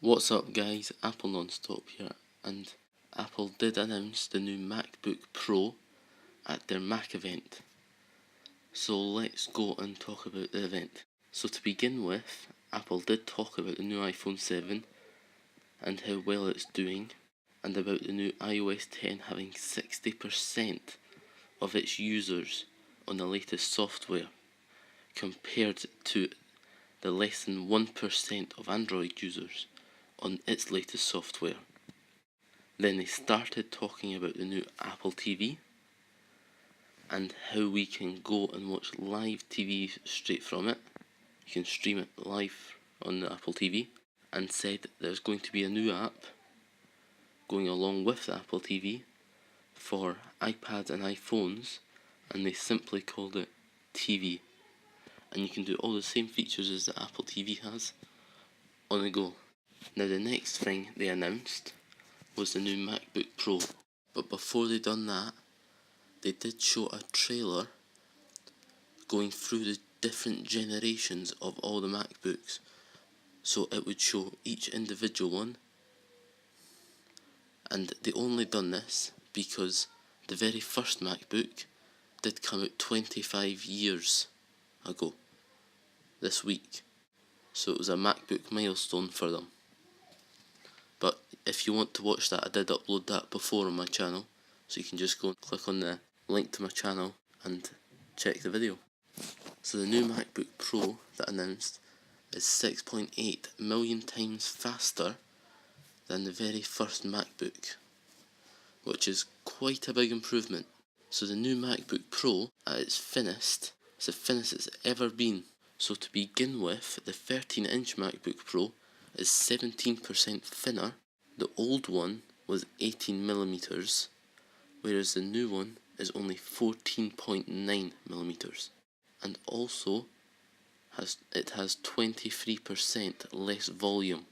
What's up guys, Apple Nonstop here, and Apple did announce the new MacBook Pro at their Mac event. So let's go and talk about the event. So to begin with, Apple did talk about the new iPhone 7 and how well it's doing, and about the new iOS 10 having 60% of its users on the latest software, compared to the less than 1% of Android users on its latest software. Then they started talking about the new Apple TV and how we can go and watch live TV straight from it. You can stream it live on the Apple TV, and said there's going to be a new app going along with the Apple TV for iPads and iPhones, and they simply called it TV. And you can do all the same features as the Apple TV has on the go. Now the next thing they announced was the new MacBook Pro, but before they done that, they did show a trailer going through the different generations of all the MacBooks. So it would show each individual one, and they only done this because the very first MacBook did come out 25 years ago this week, so it was a MacBook milestone for them. But if you want to watch that, I did upload that before on my channel, so you can just go and click on the link to my channel and check the video. So the new MacBook Pro that announced is 6.8 million times faster than the very first MacBook, which is quite a big improvement. So the new MacBook Pro, at its thinnest, is the thinnest it's ever been. So to begin with, the 13-inch MacBook Pro is 17% thinner. The old one was 18mm, whereas the new one is only 14.9mm, and also has 23% less volume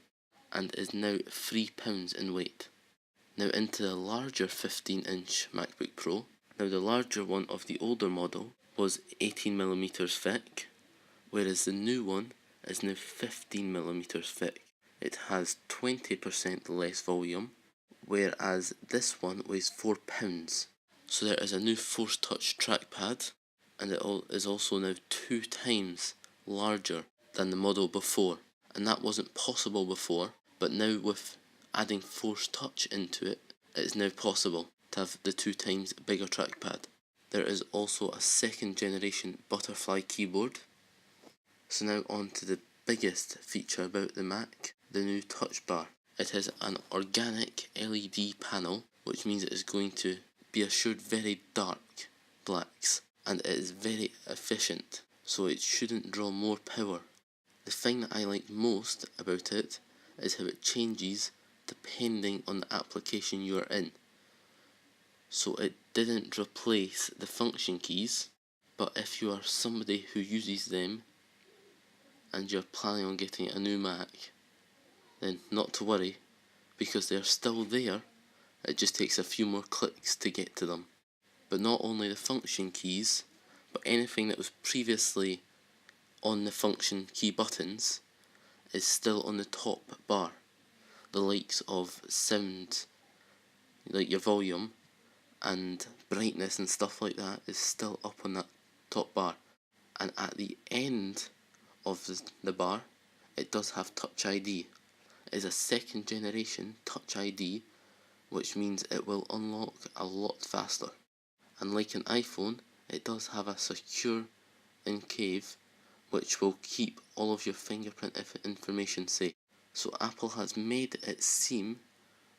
and is now £3 in weight. Now into the larger 15-inch MacBook Pro. Now the larger one of the older model was 18mm thick, whereas the new one is now 15mm thick. It has 20% less volume, whereas this one weighs £4. So there is a new Force Touch trackpad, and it is also now 2 times larger than the model before. And that wasn't possible before, but now with adding Force Touch into it, it is now possible to have the 2 times bigger trackpad. There is also a second generation butterfly keyboard. So now on to the biggest feature about the Mac, the new touch bar. It has an organic LED panel, which means it is going to be assured very dark blacks, and it is very efficient, so it shouldn't draw more power. The thing that I like most about it is how it changes depending on the application you are in. So it didn't replace the function keys, but if you are somebody who uses them and you're planning on getting a new Mac, then not to worry, because they're still there. It just takes a few more clicks to get to them. But not only the function keys, but anything that was previously on the function key buttons is still on the top bar. The likes of sound, like your volume and brightness and stuff like that, is still up on that top bar. And at the end of the bar, it does have Touch ID. It is a second generation Touch ID, which means it will unlock a lot faster. And like an iPhone, it does have a secure enclave which will keep all of your fingerprint information safe. So Apple has made it seem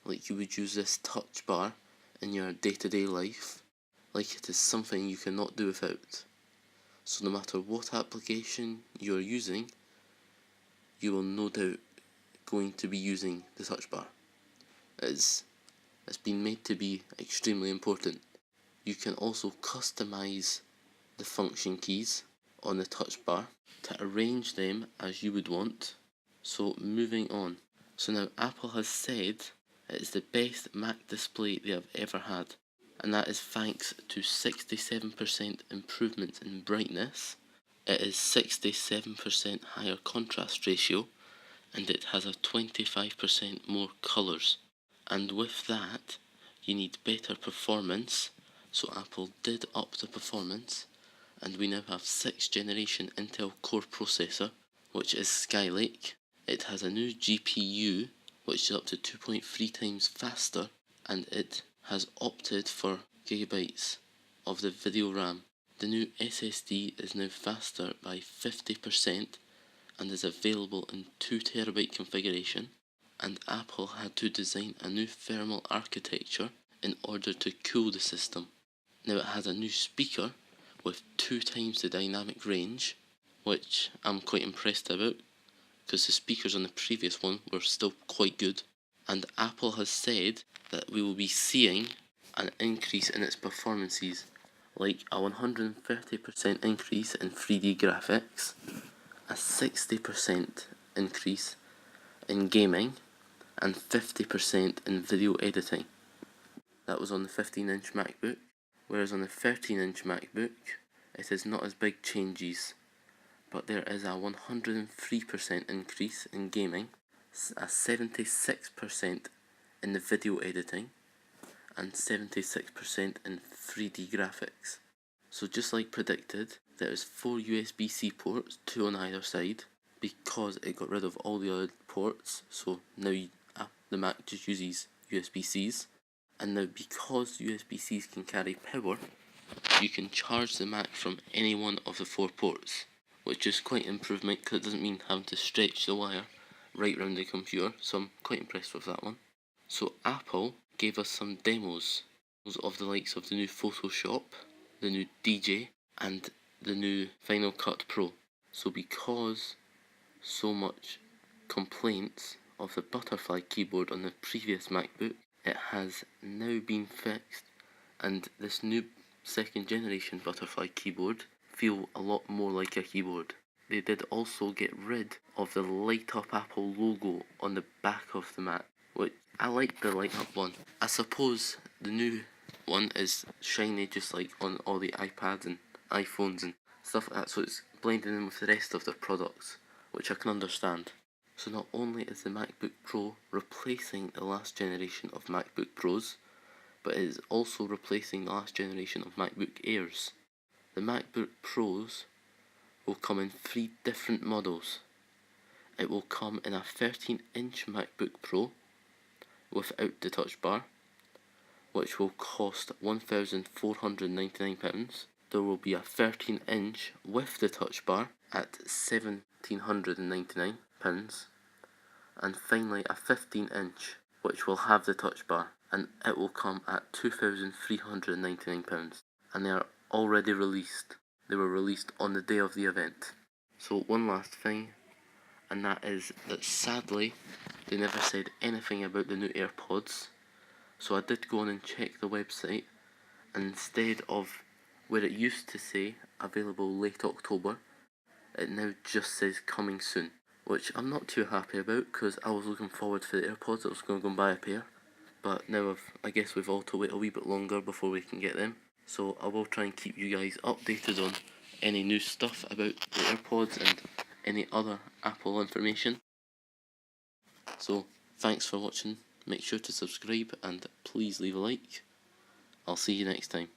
like you would use this touch bar in your day-to-day life, like it is something you cannot do without. So no matter what application you are using, you will no doubt going to be using the touch bar. It's been made to be extremely important. You can also customize the function keys on the touch bar to arrange them as you would want. So moving on. So now Apple has said it is the best Mac display they have ever had, and that is thanks to 67% improvement in brightness. It is 67% higher contrast ratio. and it has a 25% more colours. And with that, you need better performance, so Apple did up the performance, and we now have 6th generation Intel Core processor, which is Skylake. It has a new GPU, which is up to 2.3 times faster, and it has opted for gigabytes of the video RAM. The new SSD is now faster by 50% and is available in 2TB configuration, and Apple had to design a new thermal architecture in order to cool the system. Now it has a new speaker with 2 times the dynamic range, which I'm quite impressed about, because the speakers on the previous one were still quite good. And Apple has said that we will be seeing an increase in its performances, like a 130% increase in 3D graphics, a 60% increase in gaming, and 50% in video editing. That was on the 15-inch MacBook, whereas on the 13-inch MacBook, it is not as big changes, but there is a 103% increase in gaming, a 76% in the video editing, and 76% in 3D graphics. So just like predicted, there is 4 USB-C ports, 2 on either side, because it got rid of all the other ports, so now the Mac just uses USB-Cs. And now because USB-Cs can carry power, you can charge the Mac from any one of the 4 ports, which is quite an improvement because it doesn't mean having to stretch the wire right round the computer, so I'm quite impressed with that one. So Apple gave us some demos of the likes of the new Photoshop, the new DJ, and the new Final Cut Pro. So because so much complaints of the butterfly keyboard on the previous MacBook, it has now been fixed, and this new 2nd generation butterfly keyboard feel a lot more like a keyboard. They did also get rid of the light up Apple logo on the back of the Mac, which I like the light up one. I suppose the new one is shiny just like on all the iPads and iPhones and stuff like that, so it's blending in with the rest of the products, which I can understand. So not only is the MacBook Pro replacing the last generation of MacBook Pros, but it is also replacing the last generation of MacBook Airs. The MacBook Pros will come in 3 different models. It will come in a 13-inch MacBook Pro without the touch bar, which will cost £1,499. There will be a 13-inch with the touch bar at £1,799. And finally a 15-inch which will have the touch bar, and it will come at £2,399. And they are already released. They were released on the day of the event. So one last thing, and that is that sadly they never said anything about the new AirPods. So I did go on and check the website, and instead of where it used to say available late October, it now just says coming soon, which I'm not too happy about because I was looking forward to the AirPods. I was going to go and buy a pair, but now I guess we've all to wait a wee bit longer before we can get them. So I will try and keep you guys updated on any new stuff about the AirPods and any other Apple information. So thanks for watching, make sure to subscribe and please leave a like. I'll see you next time.